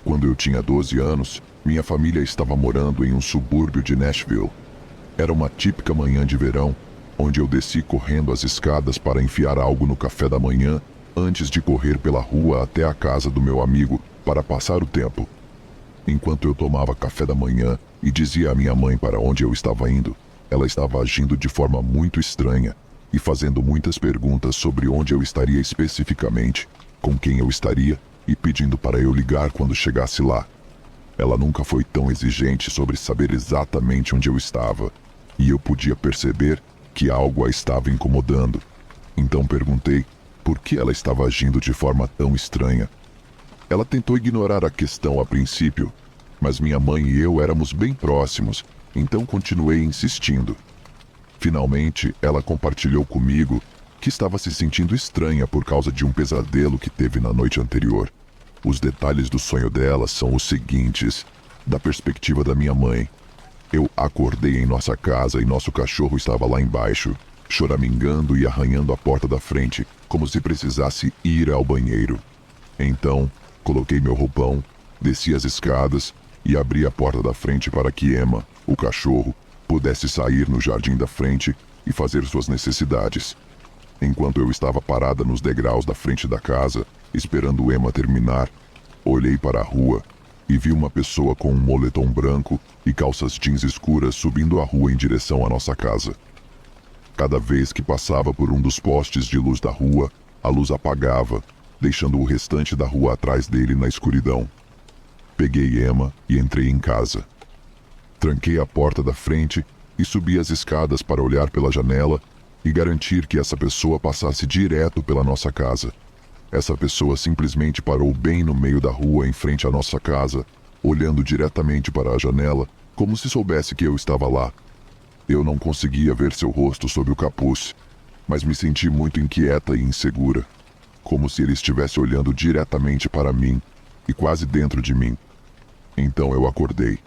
Quando eu tinha 12 anos, minha família estava morando em um subúrbio de Nashville. Era uma típica manhã de verão, onde eu desci correndo as escadas para enfiar algo no café da manhã, antes de correr pela rua até a casa do meu amigo para passar o tempo. Enquanto eu tomava café da manhã e dizia à minha mãe para onde eu estava indo, ela estava agindo de forma muito estranha e fazendo muitas perguntas sobre onde eu estaria especificamente, com quem eu estaria e pedindo para eu ligar quando chegasse lá. Ela nunca foi tão exigente sobre saber exatamente onde eu estava, e eu podia perceber que algo a estava incomodando. Então perguntei por que ela estava agindo de forma tão estranha. Ela tentou ignorar a questão a princípio, mas minha mãe e eu éramos bem próximos, então continuei insistindo. Finalmente, ela compartilhou comigo que estava se sentindo estranha por causa de um pesadelo que teve na noite anterior. Os detalhes do sonho dela são os seguintes, da perspectiva da minha mãe. Eu acordei em nossa casa e nosso cachorro estava lá embaixo, choramingando e arranhando a porta da frente, como se precisasse ir ao banheiro. Então, coloquei meu roupão, desci as escadas e abri a porta da frente para que Emma, o cachorro, pudesse sair no jardim da frente e fazer suas necessidades. Enquanto eu estava parada nos degraus da frente da casa, esperando Emma terminar, olhei para a rua e vi uma pessoa com um moletom branco e calças jeans escuras subindo a rua em direção à nossa casa. Cada vez que passava por um dos postes de luz da rua, a luz apagava, deixando o restante da rua atrás dele na escuridão. Peguei Emma e entrei em casa. Tranquei a porta da frente e subi as escadas para olhar pela janela e garantir que essa pessoa passasse direto pela nossa casa. Essa pessoa simplesmente parou bem no meio da rua em frente à nossa casa, olhando diretamente para a janela, como se soubesse que eu estava lá. Eu não conseguia ver seu rosto sob o capuz, mas me senti muito inquieta e insegura, como se ele estivesse olhando diretamente para mim e quase dentro de mim. Então eu acordei.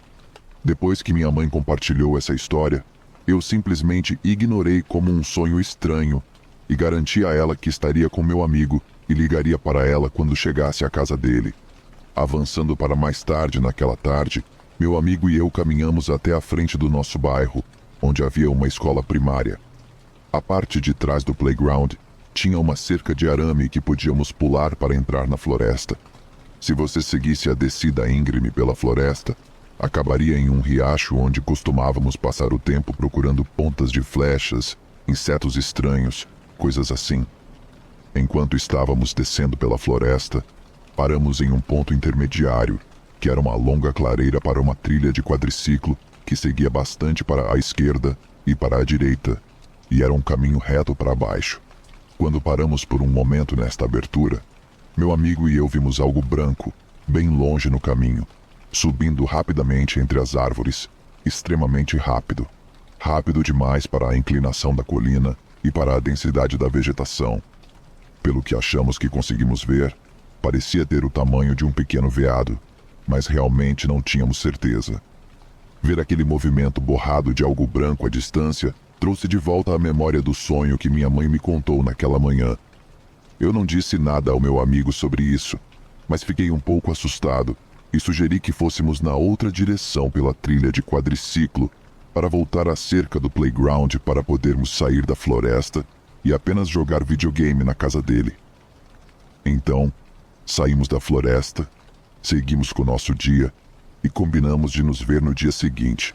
Depois que minha mãe compartilhou essa história, eu simplesmente ignorei como um sonho estranho e garanti a ela que estaria com meu amigo e ligaria para ela quando chegasse à casa dele. Avançando para mais tarde naquela tarde, meu amigo e eu caminhamos até a frente do nosso bairro, onde havia uma escola primária. A parte de trás do playground tinha uma cerca de arame que podíamos pular para entrar na floresta. Se você seguisse a descida íngreme pela floresta, acabaria em um riacho onde costumávamos passar o tempo procurando pontas de flechas, insetos estranhos, coisas assim. Enquanto estávamos descendo pela floresta, paramos em um ponto intermediário, que era uma longa clareira para uma trilha de quadriciclo que seguia bastante para a esquerda e para a direita, e era um caminho reto para baixo. Quando paramos por um momento nesta abertura, meu amigo e eu vimos algo branco, bem longe no caminho, subindo rapidamente entre as árvores, extremamente rápido. Rápido demais para a inclinação da colina e para a densidade da vegetação. Pelo que achamos que conseguimos ver, parecia ter o tamanho de um pequeno veado, mas realmente não tínhamos certeza. Ver aquele movimento borrado de algo branco à distância trouxe de volta a memória do sonho que minha mãe me contou naquela manhã. Eu não disse nada ao meu amigo sobre isso, mas fiquei um pouco assustado e sugeri que fôssemos na outra direção pela trilha de quadriciclo para voltar à cerca do playground para podermos sair da floresta e apenas jogar videogame na casa dele. Então, saímos da floresta, seguimos com o nosso dia e combinamos de nos ver no dia seguinte.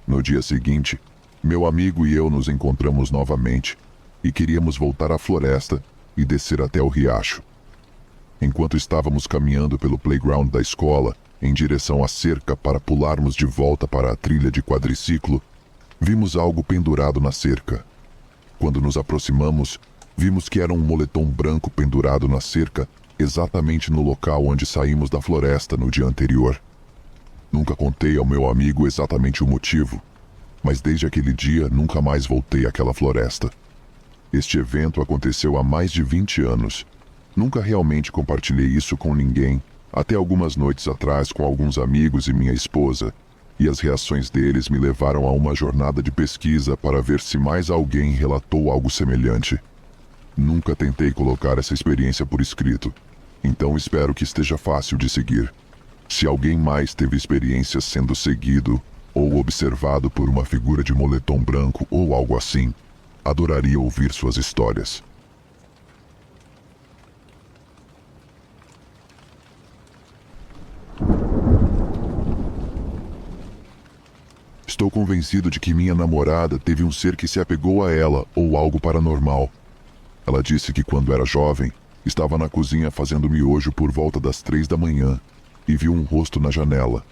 No dia seguinte, meu amigo e eu nos encontramos novamente e queríamos voltar à floresta e descer até o riacho. Enquanto estávamos caminhando pelo playground da escola, em direção à cerca para pularmos de volta para a trilha de quadriciclo, vimos algo pendurado na cerca. Quando nos aproximamos, vimos que era um moletom branco pendurado na cerca, exatamente no local onde saímos da floresta no dia anterior. Nunca contei ao meu amigo exatamente o motivo, mas desde aquele dia nunca mais voltei àquela floresta. Este evento aconteceu há mais de 20 anos. Nunca realmente compartilhei isso com ninguém, até algumas noites atrás com alguns amigos e minha esposa, e as reações deles me levaram a uma jornada de pesquisa para ver se mais alguém relatou algo semelhante. Nunca tentei colocar essa experiência por escrito, então espero que esteja fácil de seguir. Se alguém mais teve experiências sendo seguido ou observado por uma figura de moletom branco ou algo assim, adoraria ouvir suas histórias. Estou convencido de que minha namorada teve um ser que se apegou a ela ou algo paranormal. Ela disse que quando era jovem, estava na cozinha fazendo miojo por volta das 3 da manhã e viu um rosto na janela.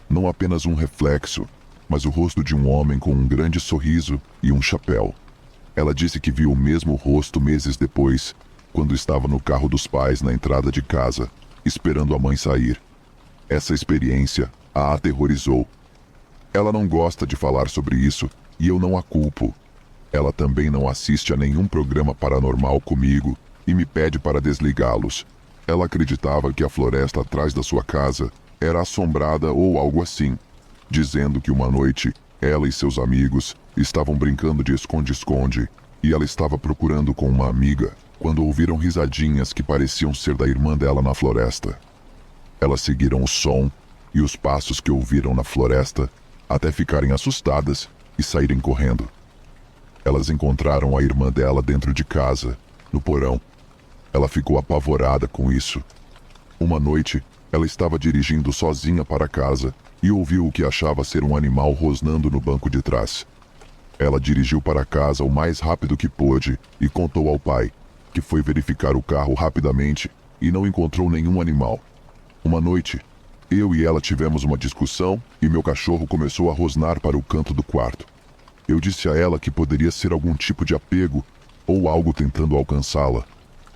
Não apenas um reflexo, mas o rosto de um homem com um grande sorriso e um chapéu. Ela disse que viu o mesmo rosto meses depois, quando estava no carro dos pais na entrada de casa, esperando a mãe sair. Essa experiência a aterrorizou. Ela não gosta de falar sobre isso e eu não a culpo. Ela também não assiste a nenhum programa paranormal comigo e me pede para desligá-los. Ela acreditava que a floresta atrás da sua casa era assombrada ou algo assim, dizendo que uma noite ela e seus amigos estavam brincando de esconde-esconde e ela estava procurando com uma amiga quando ouviram risadinhas que pareciam ser da irmã dela na floresta. Elas seguiram o som e os passos que ouviram na floresta até ficarem assustadas e saírem correndo. Elas encontraram a irmã dela dentro de casa, no porão. Ela ficou apavorada com isso. Uma noite, ela estava dirigindo sozinha para casa e ouviu o que achava ser um animal rosnando no banco de trás. Ela dirigiu para casa o mais rápido que pôde e contou ao pai, que foi verificar o carro rapidamente e não encontrou nenhum animal. Uma noite, eu e ela tivemos uma discussão e meu cachorro começou a rosnar para o canto do quarto. Eu disse a ela que poderia ser algum tipo de apego ou algo tentando alcançá-la.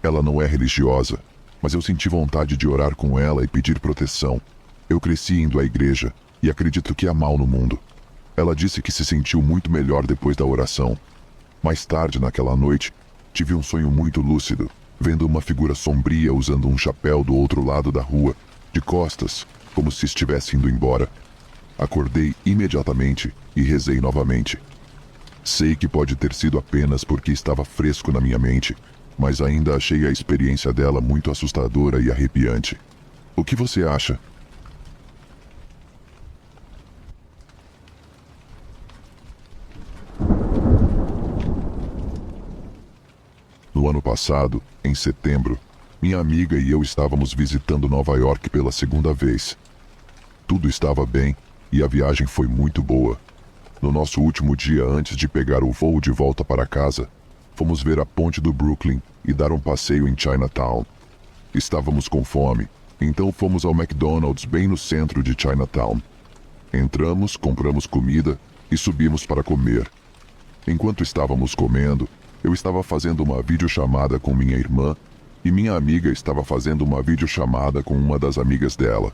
Ela não é religiosa, mas eu senti vontade de orar com ela e pedir proteção. Eu cresci indo à igreja e acredito que há mal no mundo. Ela disse que se sentiu muito melhor depois da oração. Mais tarde naquela noite, tive um sonho muito lúcido, vendo uma figura sombria usando um chapéu do outro lado da rua, de costas, como se estivesse indo embora. Acordei imediatamente e rezei novamente. Sei que pode ter sido apenas porque estava fresco na minha mente, mas ainda achei a experiência dela muito assustadora e arrepiante. O que você acha? No ano passado, em setembro, minha amiga e eu estávamos visitando Nova York pela segunda vez. Tudo estava bem e a viagem foi muito boa. No nosso último dia antes de pegar o voo de volta para casa, fomos ver a ponte do Brooklyn e dar um passeio em Chinatown. Estávamos com fome, então fomos ao McDonald's bem no centro de Chinatown. Entramos, compramos comida e subimos para comer. Enquanto estávamos comendo, eu estava fazendo uma videochamada com minha irmã e minha amiga estava fazendo uma videochamada com uma das amigas dela.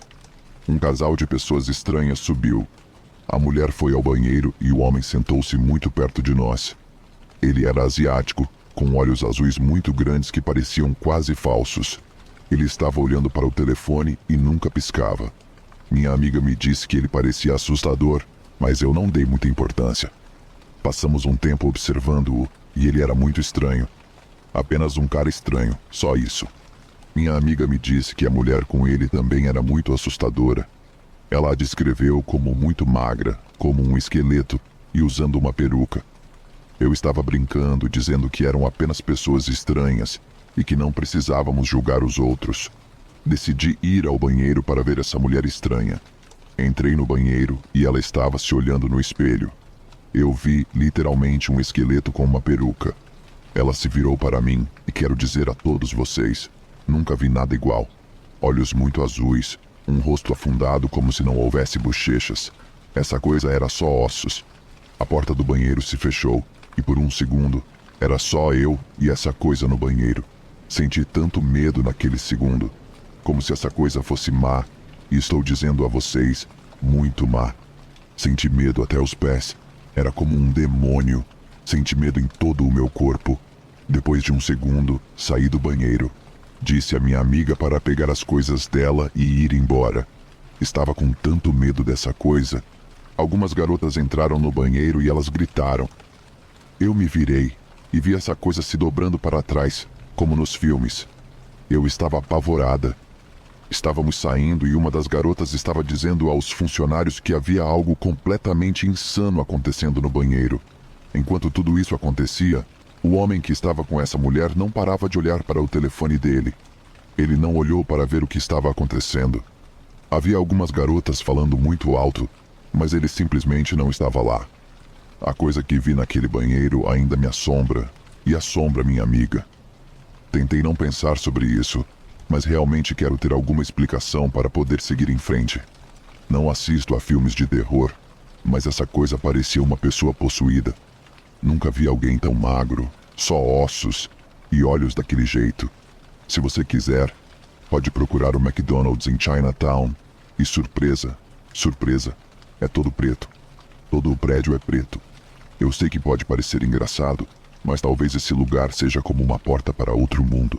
Um casal de pessoas estranhas subiu. A mulher foi ao banheiro e o homem sentou-se muito perto de nós. Ele era asiático, com olhos azuis muito grandes que pareciam quase falsos. Ele estava olhando para o telefone e nunca piscava. Minha amiga me disse que ele parecia assustador, mas eu não dei muita importância. Passamos um tempo observando-o e ele era muito estranho. Apenas um cara estranho, só isso. Minha amiga me disse que a mulher com ele também era muito assustadora. Ela a descreveu como muito magra, como um esqueleto, e usando uma peruca. Eu estava brincando, dizendo que eram apenas pessoas estranhas e que não precisávamos julgar os outros. Decidi ir ao banheiro para ver essa mulher estranha. Entrei no banheiro e ela estava se olhando no espelho. Eu vi literalmente um esqueleto com uma peruca. Ela se virou para mim e quero dizer a todos vocês, nunca vi nada igual. Olhos muito azuis, um rosto afundado como se não houvesse bochechas. Essa coisa era só ossos. A porta do banheiro se fechou e por um segundo era só eu e essa coisa no banheiro. Senti tanto medo naquele segundo, como se essa coisa fosse má, e estou dizendo a vocês, muito má. Senti medo até os pés. Era como um demônio. Senti medo em todo o meu corpo. Depois de um segundo, saí do banheiro. Disse à minha amiga para pegar as coisas dela e ir embora. Estava com tanto medo dessa coisa. Algumas garotas entraram no banheiro e elas gritaram. Eu me virei e vi essa coisa se dobrando para trás, como nos filmes. Eu estava apavorada. Estávamos saindo e uma das garotas estava dizendo aos funcionários que havia algo completamente insano acontecendo no banheiro. Enquanto tudo isso acontecia, o homem que estava com essa mulher não parava de olhar para o telefone dele. Ele não olhou para ver o que estava acontecendo. Havia algumas garotas falando muito alto, mas ele simplesmente não estava lá. A coisa que vi naquele banheiro ainda me assombra e assombra minha amiga. Tentei não pensar sobre isso, mas realmente quero ter alguma explicação para poder seguir em frente. Não assisto a filmes de terror, mas essa coisa parecia uma pessoa possuída. Nunca vi alguém tão magro, só ossos e olhos daquele jeito. Se você quiser, pode procurar o McDonald's em Chinatown. E surpresa, é todo preto. Todo o prédio é preto. Eu sei que pode parecer engraçado, mas talvez esse lugar seja como uma porta para outro mundo.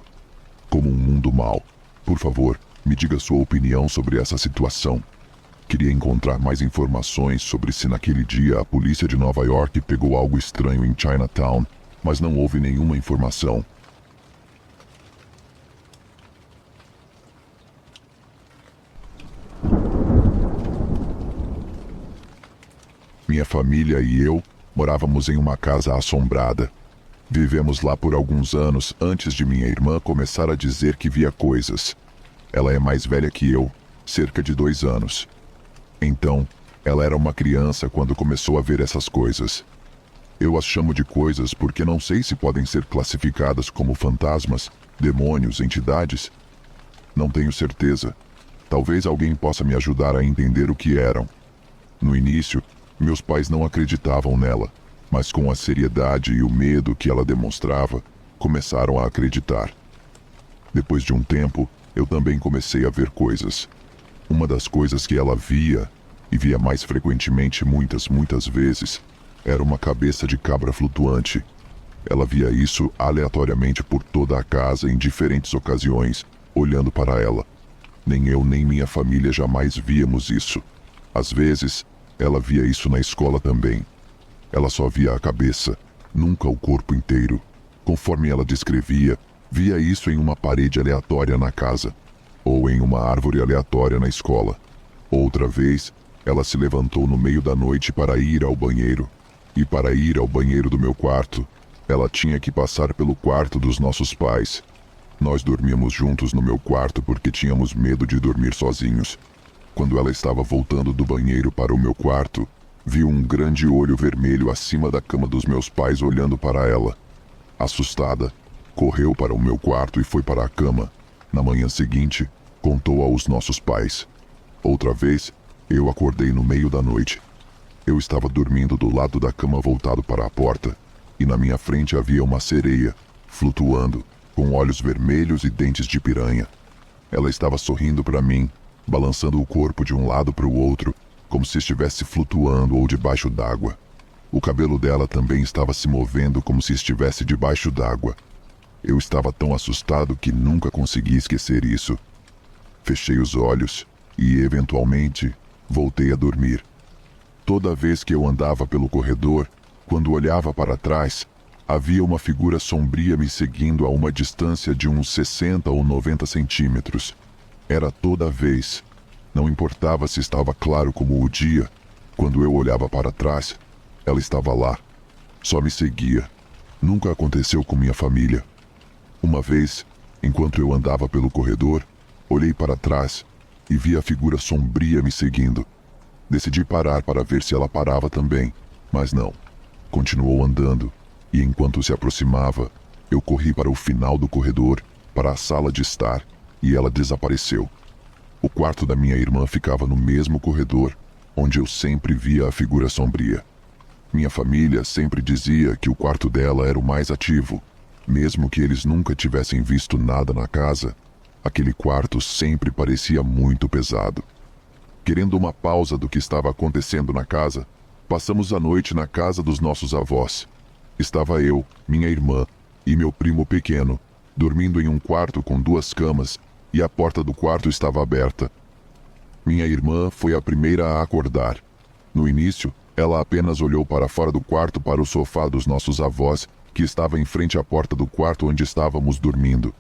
Como um mundo mau. Por favor, me diga sua opinião sobre essa situação. Queria encontrar mais informações sobre se naquele dia a polícia de Nova York pegou algo estranho em Chinatown, mas não houve nenhuma informação. Minha família e eu morávamos em uma casa assombrada. Vivemos lá por alguns anos antes de minha irmã começar a dizer que via coisas. Ela é mais velha que eu, cerca de 2 anos. Então, ela era uma criança quando começou a ver essas coisas. Eu as chamo de coisas porque não sei se podem ser classificadas como fantasmas, demônios, entidades. Não tenho certeza. Talvez alguém possa me ajudar a entender o que eram. No início, meus pais não acreditavam nela. Mas com a seriedade e o medo que ela demonstrava, começaram a acreditar. Depois de um tempo, eu também comecei a ver coisas. Uma das coisas que ela via, e via mais frequentemente muitas vezes, era uma cabeça de cabra flutuante. Ela via isso aleatoriamente por toda a casa em diferentes ocasiões, olhando para ela. Nem eu nem minha família jamais víamos isso. Às vezes, ela via isso na escola também. Ela só via a cabeça, nunca o corpo inteiro. Conforme ela descrevia, via isso em uma parede aleatória na casa, ou em uma árvore aleatória na escola. Outra vez, ela se levantou no meio da noite para ir ao banheiro. E para ir ao banheiro do meu quarto, ela tinha que passar pelo quarto dos nossos pais. Nós dormíamos juntos no meu quarto porque tínhamos medo de dormir sozinhos. Quando ela estava voltando do banheiro para o meu quarto, viu um grande olho vermelho acima da cama dos meus pais olhando para ela. Assustada, correu para o meu quarto e foi para a cama. Na manhã seguinte, contou aos nossos pais. Outra vez, eu acordei no meio da noite. Eu estava dormindo do lado da cama voltado para a porta, e na minha frente havia uma sereia, flutuando, com olhos vermelhos e dentes de piranha. Ela estava sorrindo para mim, balançando o corpo de um lado para o outro, como se estivesse flutuando ou debaixo d'água. O cabelo dela também estava se movendo como se estivesse debaixo d'água. Eu estava tão assustado que nunca consegui esquecer isso. Fechei os olhos e, eventualmente, voltei a dormir. Toda vez que eu andava pelo corredor, quando olhava para trás, havia uma figura sombria me seguindo a uma distância de uns 60 ou 90 centímetros. Era toda vez. Não importava se estava claro como o dia. Quando eu olhava para trás, ela estava lá. Só me seguia. Nunca aconteceu com minha família. Uma vez, enquanto eu andava pelo corredor, olhei para trás e vi a figura sombria me seguindo. Decidi parar para ver se ela parava também, mas não. Continuou andando, e enquanto se aproximava, eu corri para o final do corredor, para a sala de estar, e ela desapareceu. O quarto da minha irmã ficava no mesmo corredor, onde eu sempre via a figura sombria. Minha família sempre dizia que o quarto dela era o mais ativo. Mesmo que eles nunca tivessem visto nada na casa, aquele quarto sempre parecia muito pesado. Querendo uma pausa do que estava acontecendo na casa, passamos a noite na casa dos nossos avós. Estava eu, minha irmã e meu primo pequeno, dormindo em um quarto com 2 camas, e a porta do quarto estava aberta. Minha irmã foi a primeira a acordar. No início, ela apenas olhou para fora do quarto para o sofá dos nossos avós, que estava em frente à porta do quarto onde estávamos dormindo.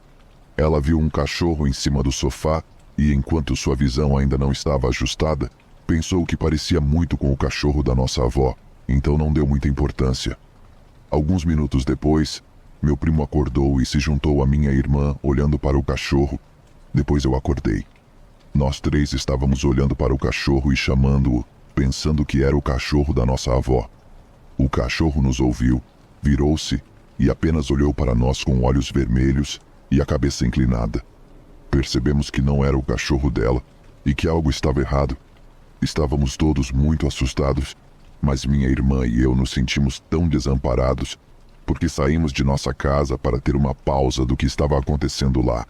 Ela viu um cachorro em cima do sofá e enquanto sua visão ainda não estava ajustada, pensou que parecia muito com o cachorro da nossa avó, então não deu muita importância. Alguns minutos depois, meu primo acordou e se juntou à minha irmã olhando para o cachorro. Depois eu acordei. Nós três estávamos olhando para o cachorro e chamando-o, pensando que era o cachorro da nossa avó. O cachorro nos ouviu, virou-se e apenas olhou para nós com olhos vermelhos e a cabeça inclinada. Percebemos que não era o cachorro dela e que algo estava errado. Estávamos todos muito assustados, mas minha irmã e eu nos sentimos tão desamparados porque saímos de nossa casa para ter uma pausa do que estava acontecendo lá,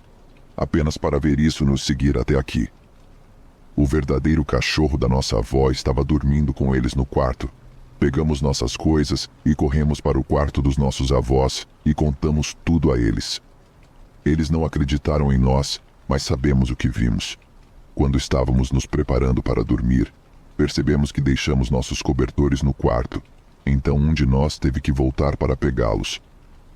apenas para ver isso nos seguir até aqui. O verdadeiro cachorro da nossa avó estava dormindo com eles no quarto. Pegamos nossas coisas e corremos para o quarto dos nossos avós e contamos tudo a eles. Eles não acreditaram em nós, mas sabemos o que vimos. Quando estávamos nos preparando para dormir, percebemos que deixamos nossos cobertores no quarto, então um de nós teve que voltar para pegá-los.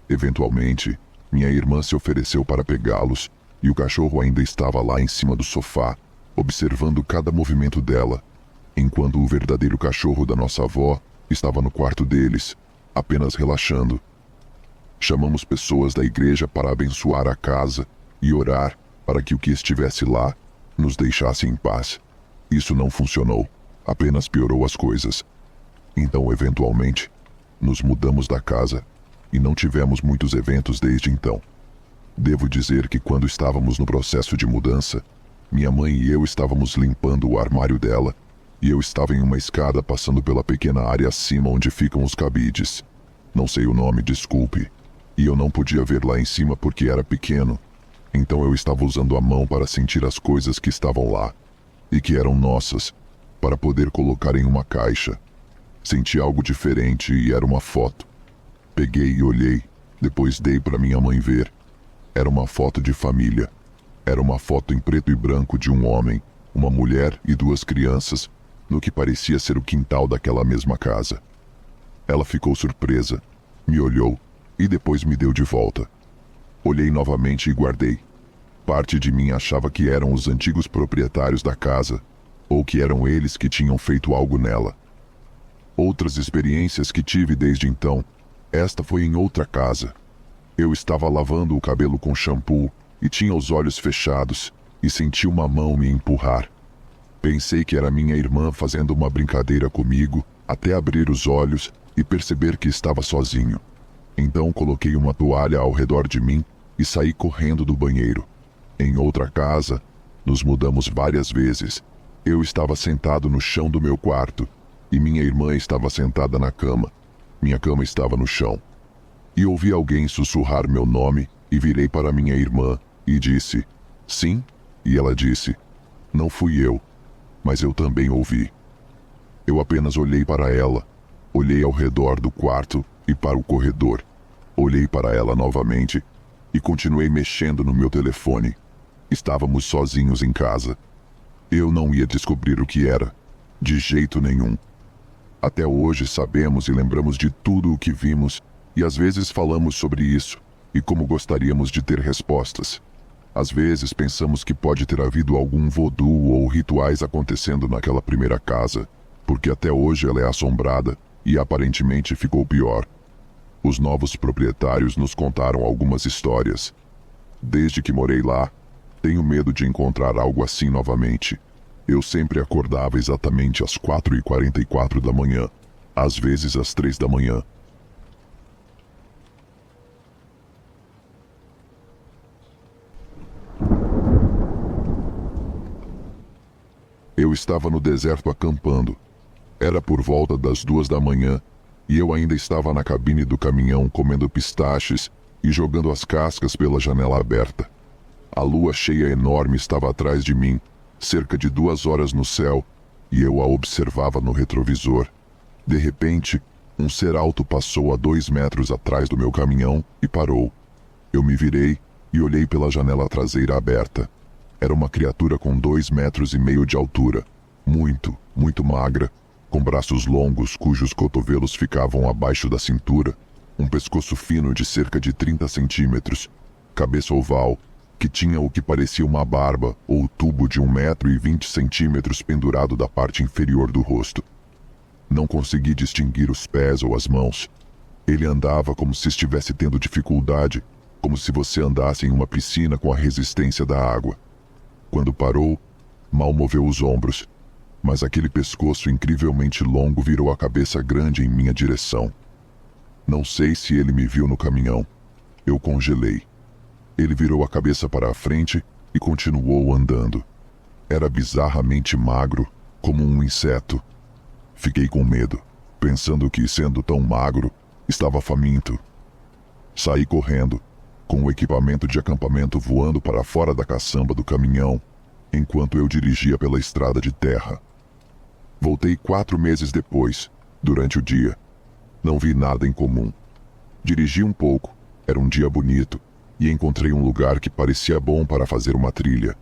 Eventualmente, minha irmã se ofereceu para pegá-los e o cachorro ainda estava lá em cima do sofá, observando cada movimento dela, enquanto o verdadeiro cachorro da nossa avó estava no quarto deles, apenas relaxando. Chamamos pessoas da igreja para abençoar a casa e orar para que o que estivesse lá nos deixasse em paz. Isso não funcionou, apenas piorou as coisas. Então, eventualmente, nos mudamos da casa e não tivemos muitos eventos desde então. Devo dizer que quando estávamos no processo de mudança, minha mãe e eu estávamos limpando o armário dela e eu estava em uma escada passando pela pequena área acima onde ficam os cabides. Não sei o nome, desculpe. E eu não podia ver lá em cima porque era pequeno. Então eu estava usando a mão para sentir as coisas que estavam lá e que eram nossas, para poder colocar em uma caixa. Senti algo diferente e era uma foto. Peguei e olhei, depois dei para minha mãe ver. Era uma foto de família. Era uma foto em preto e branco de um homem, uma mulher e duas crianças, no que parecia ser o quintal daquela mesma casa. Ela ficou surpresa, me olhou e depois me deu de volta. Olhei novamente e guardei. Parte de mim achava que eram os antigos proprietários da casa, ou que eram eles que tinham feito algo nela. Outras experiências que tive desde então, esta foi em outra casa. Eu estava lavando o cabelo com shampoo e tinha os olhos fechados e senti uma mão me empurrar. Pensei que era minha irmã fazendo uma brincadeira comigo até abrir os olhos e perceber que estava sozinho. Então coloquei uma toalha ao redor de mim e saí correndo do banheiro. Em outra casa, nos mudamos várias vezes. Eu estava sentado no chão do meu quarto e minha irmã estava sentada na cama. Minha cama estava no chão. E ouvi alguém sussurrar meu nome e virei para minha irmã e disse, sim, e ela disse, não fui eu, mas eu também ouvi. Eu apenas olhei para ela, olhei ao redor do quarto e para o corredor. Olhei para ela novamente e continuei mexendo no meu telefone. Estávamos sozinhos em casa. Eu não ia descobrir o que era, de jeito nenhum. Até hoje sabemos e lembramos de tudo o que vimos e às vezes falamos sobre isso e como gostaríamos de ter respostas. Às vezes pensamos que pode ter havido algum voodoo ou rituais acontecendo naquela primeira casa, porque até hoje ela é assombrada e aparentemente ficou pior. Os novos proprietários nos contaram algumas histórias. Desde que morei lá, tenho medo de encontrar algo assim novamente. Eu sempre acordava exatamente às 4h44 da manhã, às vezes às 3 da manhã. Eu estava no deserto acampando. Era por volta das 2 da manhã e eu ainda estava na cabine do caminhão comendo pistaches e jogando as cascas pela janela aberta. A lua cheia enorme estava atrás de mim, cerca de 2 horas no céu, e eu a observava no retrovisor. De repente, um ser alto passou a 2 metros atrás do meu caminhão e parou. Eu me virei e olhei pela janela traseira aberta. Era uma criatura com 2,5 metros de altura, muito magra, com braços longos cujos cotovelos ficavam abaixo da cintura, um pescoço fino de cerca de 30 centímetros, cabeça oval, que tinha o que parecia uma barba ou tubo de 1,20 m pendurado da parte inferior do rosto. Não consegui distinguir os pés ou as mãos. Ele andava como se estivesse tendo dificuldade, como se você andasse em uma piscina com a resistência da água. Quando parou, mal moveu os ombros, mas aquele pescoço incrivelmente longo virou a cabeça grande em minha direção. Não sei se ele me viu no caminhão. Eu congelei. Ele virou a cabeça para a frente e continuou andando. Era bizarramente magro, como um inseto. Fiquei com medo, pensando que, sendo tão magro, estava faminto. Saí correndo, com o equipamento de acampamento voando para fora da caçamba do caminhão, enquanto eu dirigia pela estrada de terra. Voltei 4 meses depois, durante o dia. Não vi nada em comum. Dirigi um pouco, era um dia bonito, e encontrei um lugar que parecia bom para fazer uma trilha.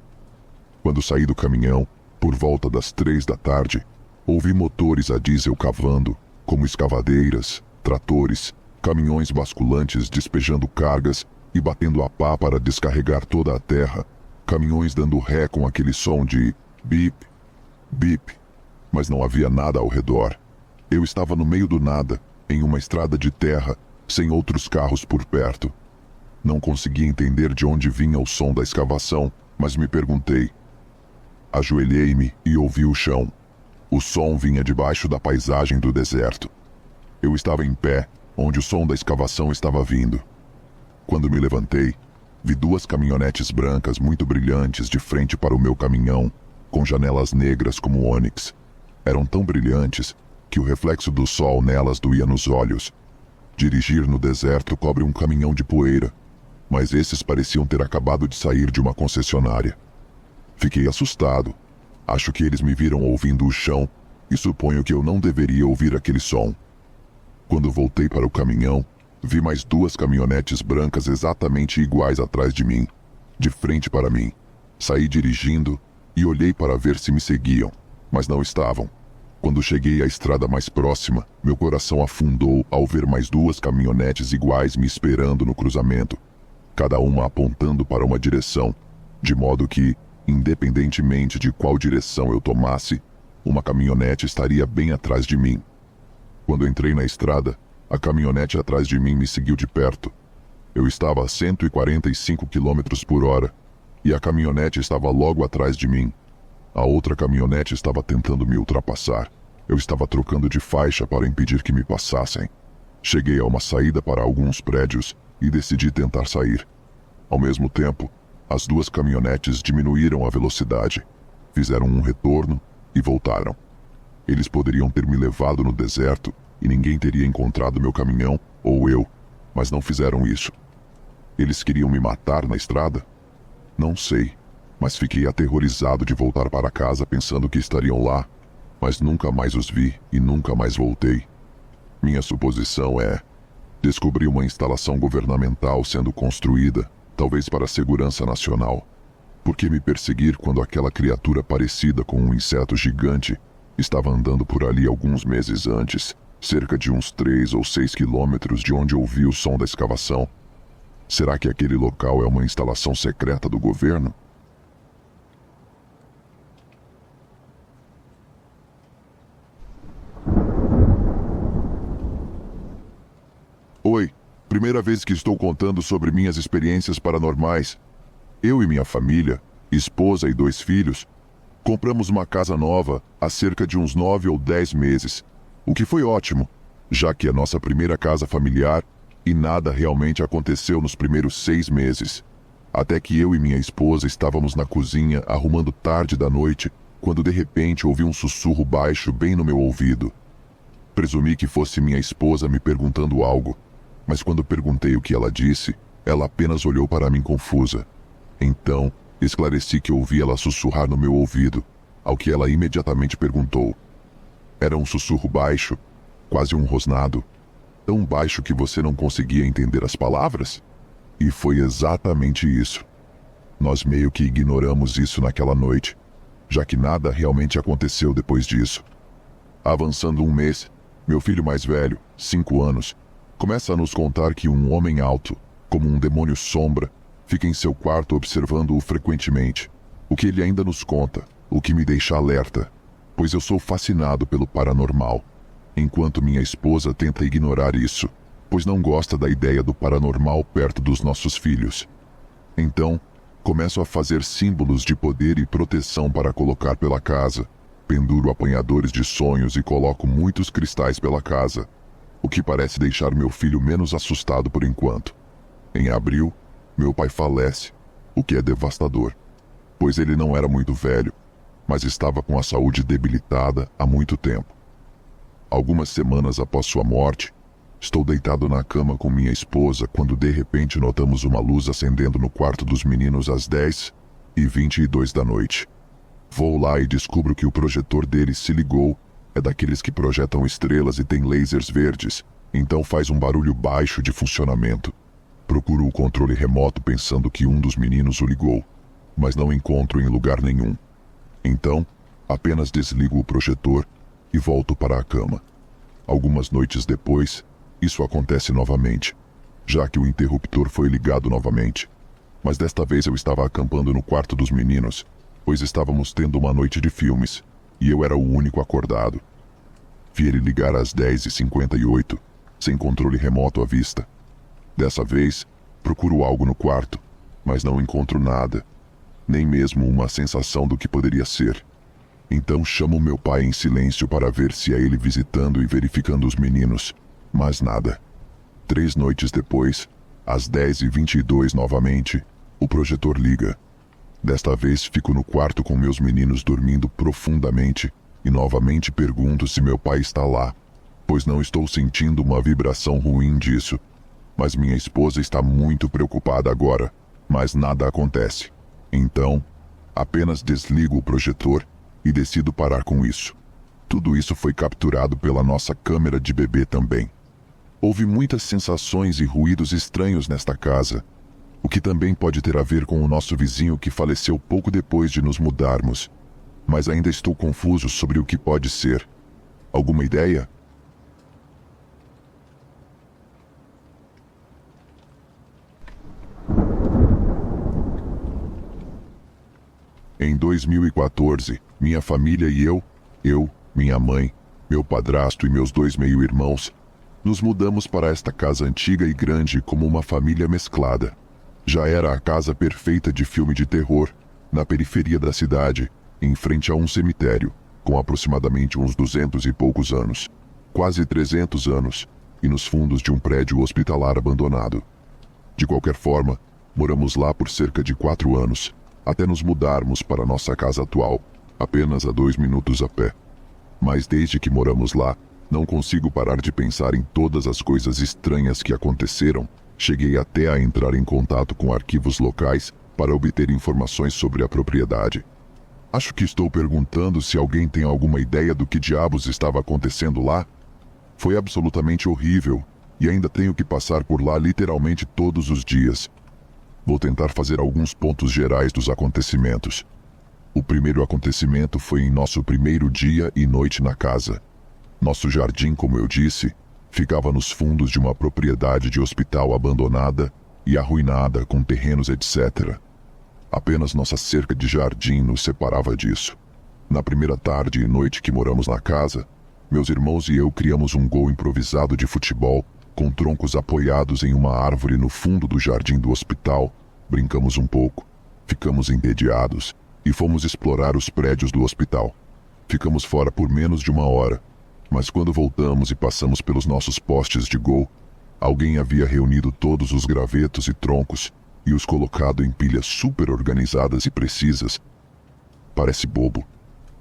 Quando saí do caminhão, por volta das 3 da tarde, ouvi motores a diesel cavando, como escavadeiras, tratores, caminhões basculantes despejando cargas e batendo a pá para descarregar toda a terra, caminhões dando ré com aquele som de bip, bip, mas não havia nada ao redor. Eu estava no meio do nada, em uma estrada de terra, sem outros carros por perto. Não conseguia entender de onde vinha o som da escavação, mas me perguntei. Ajoelhei-me e ouvi o chão. O som vinha debaixo da paisagem do deserto. Eu estava em pé, onde o som da escavação estava vindo. Quando me levantei, vi 2 caminhonetes brancas muito brilhantes de frente para o meu caminhão, com janelas negras como ônix. Eram tão brilhantes que o reflexo do sol nelas doía nos olhos. Dirigir no deserto cobre um caminhão de poeira, mas esses pareciam ter acabado de sair de uma concessionária. Fiquei assustado. Acho que eles me viram ouvindo o chão e suponho que eu não deveria ouvir aquele som. Quando voltei para o caminhão, vi mais 2 caminhonetes brancas exatamente iguais atrás de mim, de frente para mim. Saí dirigindo e olhei para ver se me seguiam, mas não estavam. Quando cheguei à estrada mais próxima, meu coração afundou ao ver mais 2 caminhonetes iguais me esperando no cruzamento, cada uma apontando para uma direção, de modo que, independentemente de qual direção eu tomasse, uma caminhonete estaria bem atrás de mim. Quando entrei na estrada, a caminhonete atrás de mim me seguiu de perto. Eu estava a 145 km/h e a caminhonete estava logo atrás de mim. A outra caminhonete estava tentando me ultrapassar. Eu estava trocando de faixa para impedir que me passassem. Cheguei a uma saída para alguns prédios e decidi tentar sair. Ao mesmo tempo, as 2 caminhonetes diminuíram a velocidade, fizeram um retorno e voltaram. Eles poderiam ter me levado no deserto e ninguém teria encontrado meu caminhão ou eu, mas não fizeram isso. Eles queriam me matar na estrada? Não sei, mas fiquei aterrorizado de voltar para casa pensando que estariam lá, mas nunca mais os vi e nunca mais voltei. Minha suposição é: descobri uma instalação governamental sendo construída, talvez para a segurança nacional. Por que me perseguir quando aquela criatura parecida com um inseto gigante estava andando por ali alguns meses antes, cerca de uns 3 ou 6 quilômetros de onde ouvi o som da escavação? Será que aquele local é uma instalação secreta do governo? Oi, primeira vez que estou contando sobre minhas experiências paranormais. Eu e minha família, esposa e 2 filhos, compramos uma casa nova há cerca de uns 9 ou 10 meses, o que foi ótimo, já que é nossa primeira casa familiar e nada realmente aconteceu nos primeiros 6 meses. Até que eu e minha esposa estávamos na cozinha arrumando tarde da noite, quando de repente ouvi um sussurro baixo bem no meu ouvido. Presumi que fosse minha esposa me perguntando algo, mas quando perguntei o que ela disse, ela apenas olhou para mim confusa. Então, esclareci que ouvi ela sussurrar no meu ouvido, ao que ela imediatamente perguntou. Era um sussurro baixo, quase um rosnado, tão baixo que você não conseguia entender as palavras? E foi exatamente isso. Nós meio que ignoramos isso naquela noite, já que nada realmente aconteceu depois disso. Avançando um mês, meu filho mais velho, 5 anos, começa a nos contar que um homem alto, como um demônio sombra, fica em seu quarto observando-o frequentemente. O que ele ainda nos conta, o que me deixa alerta, pois eu sou fascinado pelo paranormal, enquanto minha esposa tenta ignorar isso, pois não gosta da ideia do paranormal perto dos nossos filhos. Então, começo a fazer símbolos de poder e proteção para colocar pela casa. Penduro apanhadores de sonhos e coloco muitos cristais pela casa, o que parece deixar meu filho menos assustado por enquanto. Em abril, meu pai falece, o que é devastador, pois ele não era muito velho, mas estava com a saúde debilitada há muito tempo. Algumas semanas após sua morte, estou deitado na cama com minha esposa quando de repente notamos uma luz acendendo no quarto dos meninos às 10h22 da noite. Vou lá e descubro que o projetor deles se ligou, é daqueles que projetam estrelas e tem lasers verdes, então faz um barulho baixo de funcionamento. Procuro o controle remoto pensando que um dos meninos o ligou, mas não encontro em lugar nenhum. Então, apenas desligo o projetor e volto para a cama. Algumas noites depois, isso acontece novamente, já que o interruptor foi ligado novamente. Mas desta vez eu estava acampando no quarto dos meninos, pois estávamos tendo uma noite de filmes, e eu era o único acordado. Vi ele ligar às 10h58, sem controle remoto à vista. Dessa vez, procuro algo no quarto, mas não encontro nada, nem mesmo uma sensação do que poderia ser. Então chamo meu pai em silêncio para ver se é ele visitando e verificando os meninos, mas nada. 3 noites depois, às 10h22 novamente, o projetor liga. Desta vez fico no quarto com meus meninos dormindo profundamente e novamente pergunto se meu pai está lá, pois não estou sentindo uma vibração ruim disso. Mas minha esposa está muito preocupada agora, mas nada acontece. Então, apenas desligo o projetor e decido parar com isso. Tudo isso foi capturado pela nossa câmera de bebê também. Houve muitas sensações e ruídos estranhos nesta casa, o que também pode ter a ver com o nosso vizinho que faleceu pouco depois de nos mudarmos, mas ainda estou confuso sobre o que pode ser. Alguma ideia? Em 2014, minha família e eu, minha mãe, meu padrasto e meus 2 meio-irmãos, nos mudamos para esta casa antiga e grande como uma família mesclada. Já era a casa perfeita de filme de terror, na periferia da cidade, em frente a um cemitério, com aproximadamente uns 200 e poucos anos, quase 300 anos, e nos fundos de um prédio hospitalar abandonado. De qualquer forma, moramos lá por cerca de 4 anos, até nos mudarmos para nossa casa atual, apenas a 2 minutos a pé. Mas desde que moramos lá, não consigo parar de pensar em todas as coisas estranhas que aconteceram. Cheguei até a entrar em contato com arquivos locais para obter informações sobre a propriedade. Acho que estou perguntando se alguém tem alguma ideia do que diabos estava acontecendo lá. Foi absolutamente horrível e ainda tenho que passar por lá literalmente todos os dias. Vou tentar fazer alguns pontos gerais dos acontecimentos. O primeiro acontecimento foi em nosso primeiro dia e noite na casa. Nosso jardim, como eu disse, ficava nos fundos de uma propriedade de hospital abandonada e arruinada com terrenos etc. Apenas nossa cerca de jardim nos separava disso. Na primeira tarde e noite que moramos na casa, meus irmãos e eu criamos um gol improvisado de futebol com troncos apoiados em uma árvore no fundo do jardim do hospital. Brincamos um pouco, ficamos entediados e fomos explorar os prédios do hospital. Ficamos fora por menos de 1 hora, mas quando voltamos e passamos pelos nossos postes de gol, alguém havia reunido todos os gravetos e troncos e os colocado em pilhas super organizadas e precisas. Parece bobo,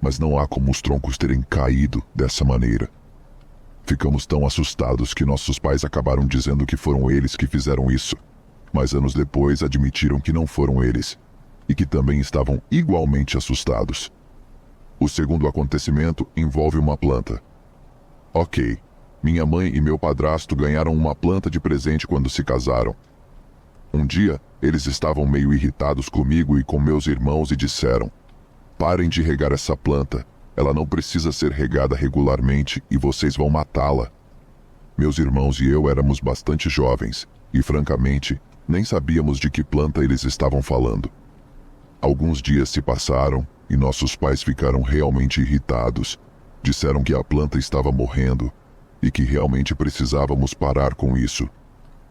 mas não há como os troncos terem caído dessa maneira. Ficamos tão assustados que nossos pais acabaram dizendo que foram eles que fizeram isso, mas anos depois admitiram que não foram eles, e que também estavam igualmente assustados. O segundo acontecimento envolve uma planta. Ok, minha mãe e meu padrasto ganharam uma planta de presente quando se casaram. Um dia, eles estavam meio irritados comigo e com meus irmãos e disseram: "Parem de regar essa planta, ela não precisa ser regada regularmente e vocês vão matá-la." Meus irmãos e eu éramos bastante jovens e, francamente, Nem sabíamos de que planta eles estavam falando. Alguns dias se passaram e nossos pais ficaram realmente irritados. Disseram que a planta estava morrendo e que realmente precisávamos parar com isso.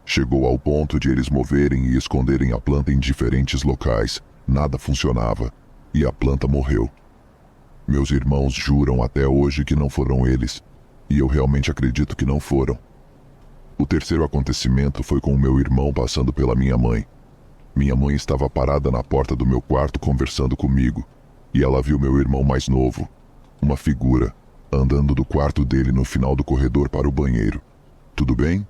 Chegou ao ponto de eles moverem e esconderem a planta em diferentes locais. Nada funcionava e a planta morreu. Meus irmãos juram até hoje que não foram eles, e eu realmente acredito que não foram. O terceiro acontecimento foi com o meu irmão passando pela minha mãe. Minha mãe estava parada na porta do meu quarto conversando comigo, e ela viu meu irmão mais novo, uma figura, andando do quarto dele no final do corredor para o banheiro. Tudo bem?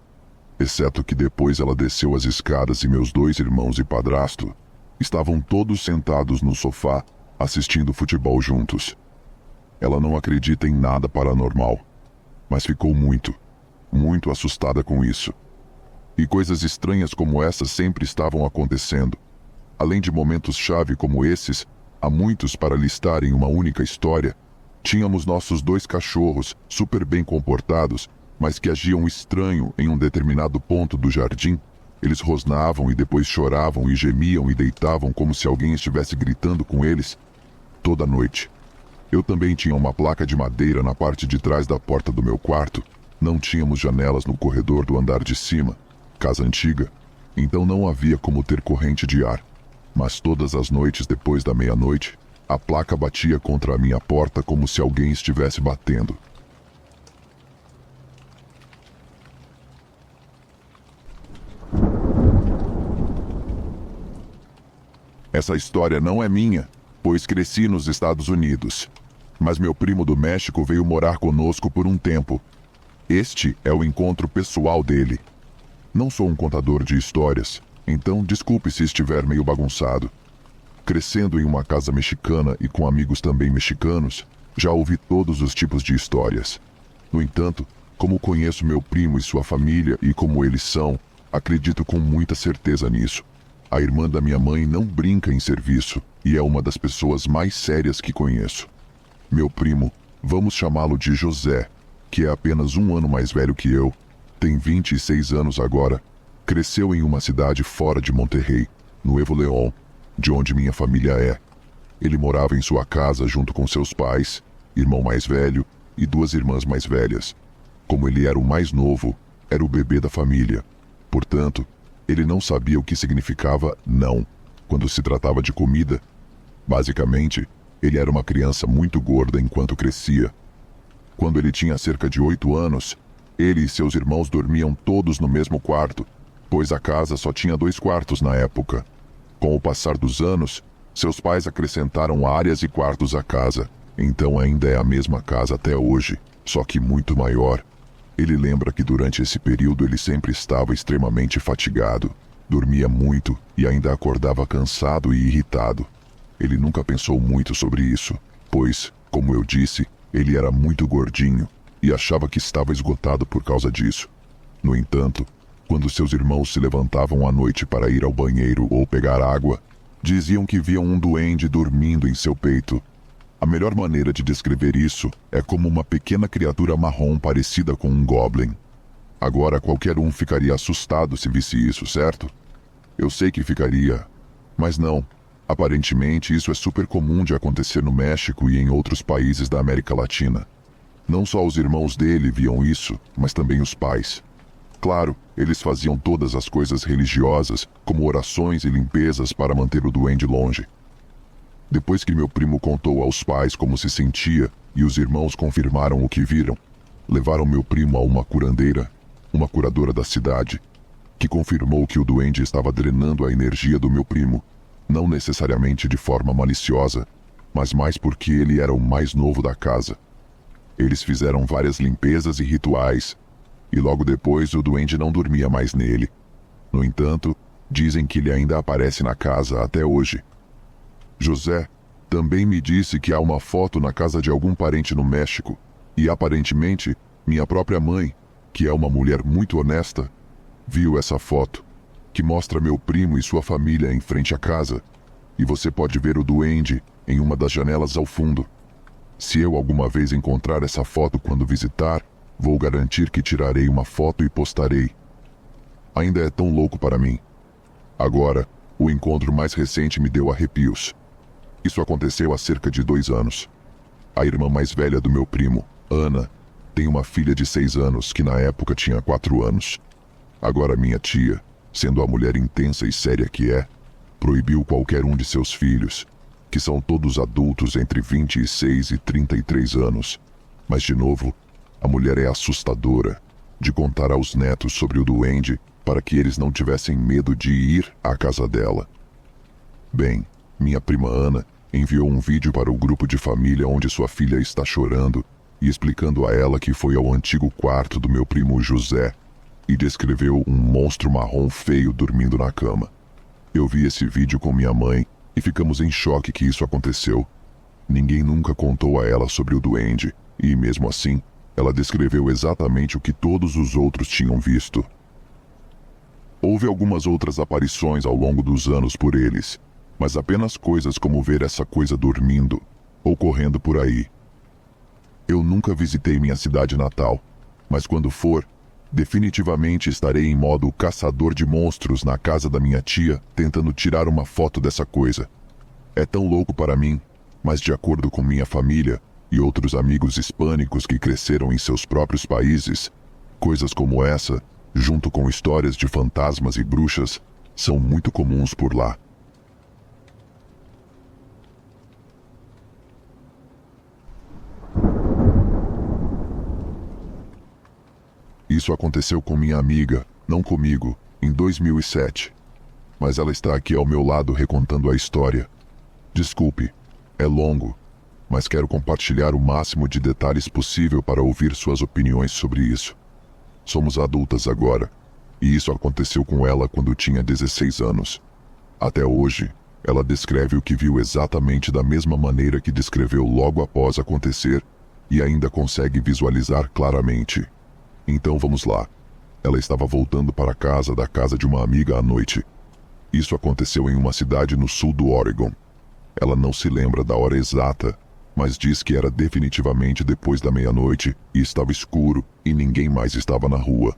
Exceto que depois ela desceu as escadas e meus 2 irmãos e padrasto estavam todos sentados no sofá, assistindo futebol juntos. Ela não acredita em nada paranormal, mas ficou muito assustada com isso. E coisas estranhas como essas sempre estavam acontecendo. Além de momentos-chave como esses, há muitos para listar em uma única história. Tínhamos nossos 2 cachorros, super bem comportados, mas que agiam estranho em um determinado ponto do jardim. Eles rosnavam e depois choravam e gemiam e deitavam como se alguém estivesse gritando com eles toda noite. Eu também tinha uma placa de madeira na parte de trás da porta do meu quarto. Não tínhamos janelas no corredor do andar de cima, casa antiga, então não havia como ter corrente de ar. Mas todas as noites depois da meia-noite, a placa batia contra a minha porta como se alguém estivesse batendo. Essa história não é minha, pois cresci nos Estados Unidos. Mas meu primo do México veio morar conosco por um tempo. Este é o encontro pessoal dele. Não sou um contador de histórias, então desculpe se estiver meio bagunçado. Crescendo em uma casa mexicana e com amigos também mexicanos, já ouvi todos os tipos de histórias. No entanto, como conheço meu primo e sua família e como eles são, acredito com muita certeza nisso. A irmã da minha mãe não brinca em serviço e é uma das pessoas mais sérias que conheço. Meu primo, vamos chamá-lo de José, que é apenas 1 ano mais velho que eu, tem 26 anos agora, cresceu em uma cidade fora de Monterrey, no Nuevo León, de onde minha família é. Ele morava em sua casa junto com seus pais, irmão mais velho e 2 irmãs mais velhas. Como ele era o mais novo, era o bebê da família. Portanto, ele não sabia o que significava não, quando se tratava de comida. Basicamente, ele era uma criança muito gorda enquanto crescia. Quando ele tinha cerca de 8 anos, ele e seus irmãos dormiam todos no mesmo quarto, pois a casa só tinha 2 quartos na época. Com o passar dos anos, seus pais acrescentaram áreas e quartos à casa, então ainda é a mesma casa até hoje, só que muito maior. Ele lembra que durante esse período ele sempre estava extremamente fatigado, dormia muito e ainda acordava cansado e irritado. Ele nunca pensou muito sobre isso, pois, como eu disse, ele era muito gordinho e achava que estava esgotado por causa disso. No entanto, quando seus irmãos se levantavam à noite para ir ao banheiro ou pegar água, diziam que viam um duende dormindo em seu peito. A melhor maneira de descrever isso é como uma pequena criatura marrom parecida com um goblin. Agora qualquer um ficaria assustado se visse isso, certo? Eu sei que ficaria, mas não. Aparentemente, isso é super comum de acontecer no México e em outros países da América Latina. Não só os irmãos dele viam isso, mas também os pais. Claro, eles faziam todas as coisas religiosas, como orações e limpezas para manter o duende longe. Depois que meu primo contou aos pais como se sentia e os irmãos confirmaram o que viram, levaram meu primo a uma curandeira, uma curadora da cidade, que confirmou que o duende estava drenando a energia do meu primo. Não necessariamente de forma maliciosa, mas mais porque ele era o mais novo da casa. Eles fizeram várias limpezas e rituais, e logo depois o duende não dormia mais nele. No entanto, dizem que ele ainda aparece na casa até hoje. José também me disse que há uma foto na casa de algum parente no México, e aparentemente minha própria mãe, que é uma mulher muito honesta, viu essa foto, que mostra meu primo e sua família em frente à casa, e você pode ver o duende em uma das janelas ao fundo. Se eu alguma vez encontrar essa foto quando visitar, vou garantir que tirarei uma foto e postarei. Ainda é tão louco para mim. Agora, o encontro mais recente me deu arrepios. Isso aconteceu há cerca de 2 anos. A irmã mais velha do meu primo, Ana, tem uma filha de 6 anos que na época tinha 4 anos. Agora minha tia, sendo a mulher intensa e séria que é, proibiu qualquer um de seus filhos, que são todos adultos entre 26 e 33 anos. Mas de novo, a mulher é assustadora, de contar aos netos sobre o duende para que eles não tivessem medo de ir à casa dela. Bem, minha prima Ana enviou um vídeo para o grupo de família onde sua filha está chorando e explicando a ela que foi ao antigo quarto do meu primo José e descreveu um monstro marrom feio dormindo na cama. Eu vi esse vídeo com minha mãe e ficamos em choque que isso aconteceu. Ninguém nunca contou a ela sobre o duende e, mesmo assim, ela descreveu exatamente o que todos os outros tinham visto. Houve algumas outras aparições ao longo dos anos por eles, mas apenas coisas como ver essa coisa dormindo ou correndo por aí. Eu nunca visitei minha cidade natal, mas quando for, definitivamente estarei em modo caçador de monstros na casa da minha tia, tentando tirar uma foto dessa coisa. É tão louco para mim, mas de acordo com minha família e outros amigos hispânicos que cresceram em seus próprios países, coisas como essa, junto com histórias de fantasmas e bruxas, são muito comuns por lá. Isso aconteceu com minha amiga, não comigo, em 2007. Mas ela está aqui ao meu lado recontando a história. Desculpe, é longo, mas quero compartilhar o máximo de detalhes possível para ouvir suas opiniões sobre isso. Somos adultas agora, e isso aconteceu com ela quando tinha 16 anos. Até hoje, ela descreve o que viu exatamente da mesma maneira que descreveu logo após acontecer e ainda consegue visualizar claramente. Então vamos lá. Ela estava voltando para casa da casa de uma amiga à noite. Isso aconteceu em uma cidade no sul do Oregon. Ela não se lembra da hora exata, mas diz que era definitivamente depois da meia-noite e estava escuro e ninguém mais estava na rua.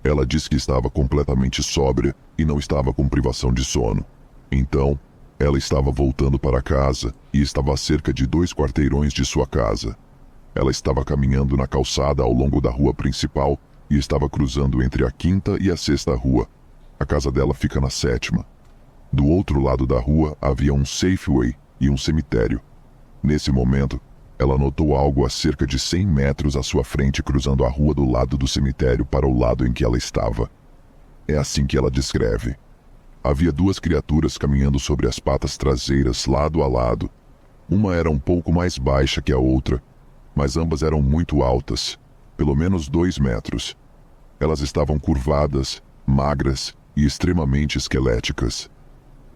Ela diz que estava completamente sóbria e não estava com privação de sono. Então, ela estava voltando para casa e estava a cerca de 2 quarteirões de sua casa. Ela estava caminhando na calçada ao longo da rua principal e estava cruzando entre a 5ª e a 6ª rua. A casa dela fica na 7ª. Do outro lado da rua havia um Safeway e um cemitério. Nesse momento, ela notou algo a cerca de 100 metros à sua frente cruzando a rua do lado do cemitério para o lado em que ela estava. É assim que ela descreve. Havia 2 criaturas caminhando sobre as patas traseiras lado a lado. Uma era um pouco mais baixa que a outra, mas ambas eram muito altas, pelo menos 2 metros. Elas estavam curvadas, magras e extremamente esqueléticas.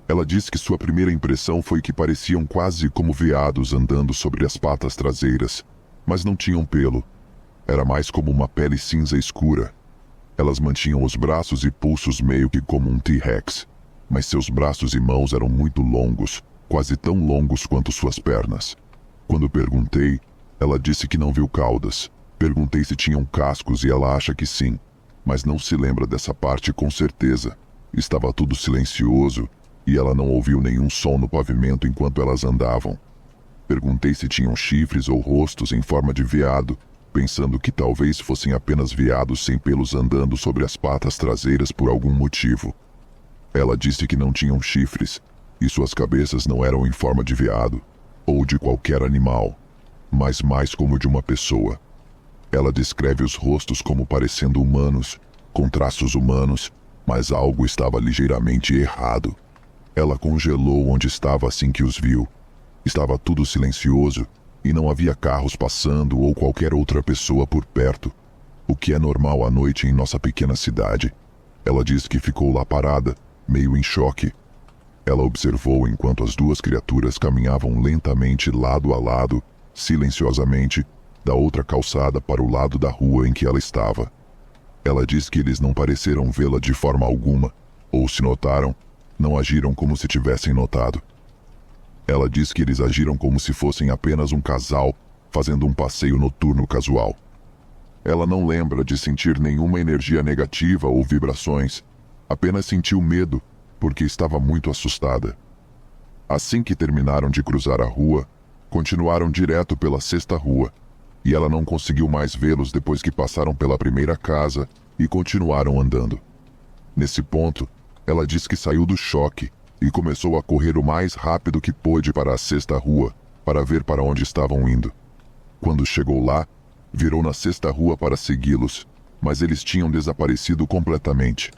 Ela diz que sua primeira impressão foi que pareciam quase como veados andando sobre as patas traseiras, mas não tinham pelo. Era mais como uma pele cinza escura. Elas mantinham os braços e pulsos meio que como um T-Rex, mas seus braços e mãos eram muito longos, quase tão longos quanto suas pernas. Quando perguntei, ela disse que não viu caudas. Perguntei se tinham cascos e ela acha que sim, mas não se lembra dessa parte com certeza. Estava tudo silencioso e ela não ouviu nenhum som no pavimento enquanto elas andavam. Perguntei se tinham chifres ou rostos em forma de veado, pensando que talvez fossem apenas veados sem pelos andando sobre as patas traseiras por algum motivo. Ela disse que não tinham chifres, e suas cabeças não eram em forma de veado, ou de qualquer animal, mas mais como de uma pessoa. Ela descreve os rostos como parecendo humanos, com traços humanos, mas algo estava ligeiramente errado. Ela congelou onde estava assim que os viu. Estava tudo silencioso e não havia carros passando ou qualquer outra pessoa por perto, o que é normal à noite em nossa pequena cidade. Ela diz que ficou lá parada, meio em choque. Ela observou enquanto as 2 criaturas caminhavam lentamente lado a lado, silenciosamente, da outra calçada para o lado da rua em que ela estava. Ela diz que eles não pareceram vê-la de forma alguma, ou se notaram, não agiram como se tivessem notado. Ela diz que eles agiram como se fossem apenas um casal fazendo um passeio noturno casual. Ela não lembra de sentir nenhuma energia negativa ou vibrações, apenas sentiu medo porque estava muito assustada. Assim que terminaram de cruzar a rua, continuaram direto pela sexta rua, e ela não conseguiu mais vê-los depois que passaram pela primeira casa e continuaram andando. Nesse ponto, ela diz que saiu do choque e começou a correr o mais rápido que pôde para a sexta rua, para ver para onde estavam indo. Quando chegou lá, virou na sexta rua para segui-los, mas eles tinham desaparecido completamente.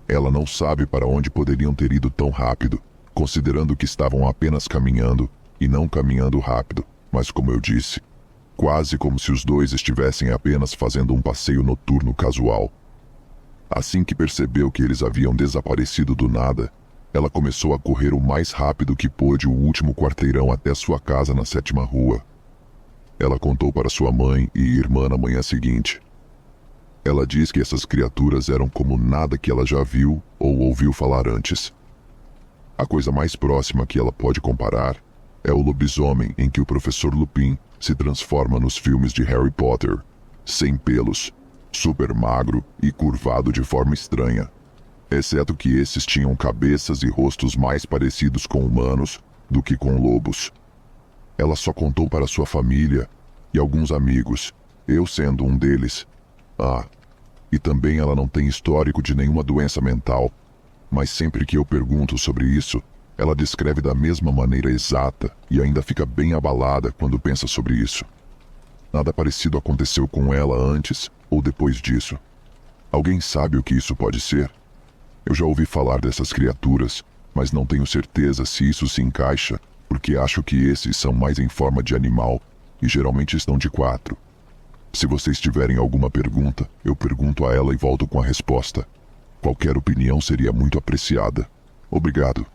Ela não sabe para onde poderiam ter ido tão rápido, considerando que estavam apenas caminhando e não caminhando rápido, mas como eu disse, quase como se os dois estivessem apenas fazendo um passeio noturno casual. Assim que percebeu que eles haviam desaparecido do nada, ela começou a correr o mais rápido que pôde o último quarteirão até sua casa na sétima rua. Ela contou para sua mãe e irmã na manhã seguinte. Ela diz que essas criaturas eram como nada que ela já viu ou ouviu falar antes. A coisa mais próxima que ela pode comparar é o lobisomem em que o professor Lupin se transforma nos filmes de Harry Potter, sem pelos, super magro e curvado de forma estranha, exceto que esses tinham cabeças e rostos mais parecidos com humanos do que com lobos. Ela só contou para sua família e alguns amigos, eu sendo um deles. E também ela não tem histórico de nenhuma doença mental, mas sempre que eu pergunto sobre isso, ela descreve da mesma maneira exata e ainda fica bem abalada quando pensa sobre isso. Nada parecido aconteceu com ela antes ou depois disso. Alguém sabe o que isso pode ser? Eu já ouvi falar dessas criaturas, mas não tenho certeza se isso se encaixa, porque acho que esses são mais em forma de animal e geralmente estão de 4. Se vocês tiverem alguma pergunta, eu pergunto a ela e volto com a resposta. Qualquer opinião seria muito apreciada. Obrigado.